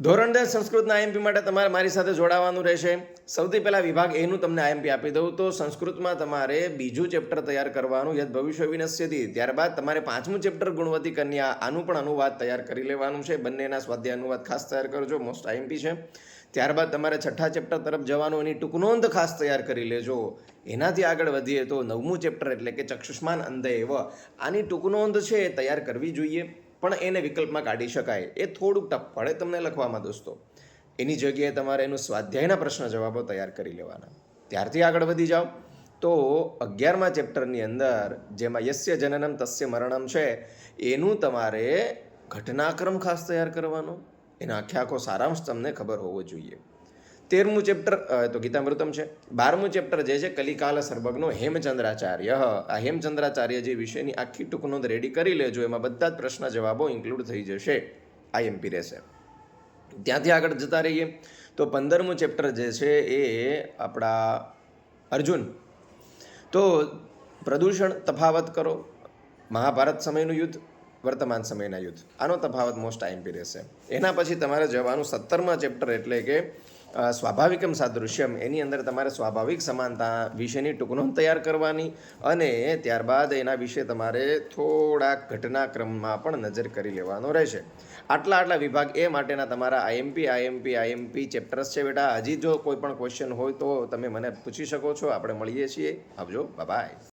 ધોરણ 10 સંસ્કૃતના આઈએમપી માટે તમારે મારી સાથે જોડાવાનું રહેશે. સૌથી પહેલાં વિભાગ એનું તમને આઈએમપી આપી દઉં તો સંસ્કૃતમાં તમારે બીજું ચેપ્ટર તૈયાર કરવાનું યદ ભવિષ્ય વિનશ્યતિ. ત્યારબાદ તમારે પાંચમું ચેપ્ટર ગુણવતી કન્યા, આનું પણ અનુવાદ તૈયાર કરી લેવાનું છે. બંનેના સ્વાધ્યાય અનુવાદ ખાસ તૈયાર કરજો, મોસ્ટ આઈએમપી છે. ત્યારબાદ તમારે છઠ્ઠા ચેપ્ટર તરફ જવાનું, એની ટૂંકનોંધ ખાસ તૈયાર કરી લેજો. એનાથી આગળ વધીએ તો નવમું ચેપ્ટર એટલે કે ચક્ષુષ્માન અંધેવ, આની ટૂંકનોંધ છે એ તૈયાર કરવી જોઈએ, પણ એને વિકલ્પમાં કાઢી શકાય. એ થોડુંક ટફ પડે તમને લખવામાં દોસ્તો. એની જગ્યાએ તમારે એનું સ્વાધ્યાયના પ્રશ્ન જવાબો તૈયાર કરી લેવાના. ત્યારથી આગળ વધી જાઓ તો 11મા ચેપ્ટરની અંદર જેમાં યસ્ય જનનમ તસ્ય મરણમ છે, એનું તમારે ઘટનાક્રમ ખાસ તૈયાર કરવાનો. એનો આખો સારાંશ તમને ખબર હોવો જોઈએ. 13મું ચેપ્ટર તો ગીતામૃતમ છે. 12મું ચેપ્ટર જે છે કલિકાલ સર્વજ્ઞો હેમચંદ્રાચાર્ય, આ હેમચંદ્રાચાર્યજી વિશેની આખી ટૂંકનોંધ રેડી કરી લેજો. એમાં બધા જ પ્રશ્ન જવાબો ઇન્ક્લુડ થઈ જશે, આઈએમપી રહેશે. ત્યાંથી આગળ જતા રહીએ તો 15મું ચેપ્ટર જે છે એ આપણા અર્જુન, તો પ્રદૂષણ તફાવત કરો, મહાભારત સમયનું યુદ્ધ, વર્તમાન સમયના યુદ્ધ, આનો તફાવત મોસ્ટ આઈએમપી રહેશે. એના પછી તમારે જવાનું 17મા ચેપ્ટર એટલે કે સ્વાભાવિકમ સાદૃશ્યમ, એની અંદર તમારે સ્વાભાવિક સમાનતા વિશેની ટૂંકનોંધ તૈયાર કરવાની, અને ત્યારબાદ એના વિશે તમારે થોડાક ઘટનાક્રમમાં પણ નજર કરી લેવાનો રહેશે. આટલા વિભાગ એ માટેના તમારા આઈએમપી ચેપ્ટર્સ છે બેટા. હજી જો કોઈ પણ ક્વેશ્ચન હોય તો તમે મને પૂછી શકો છો. આપણે મળીએ છીએ. આવજો, બાય.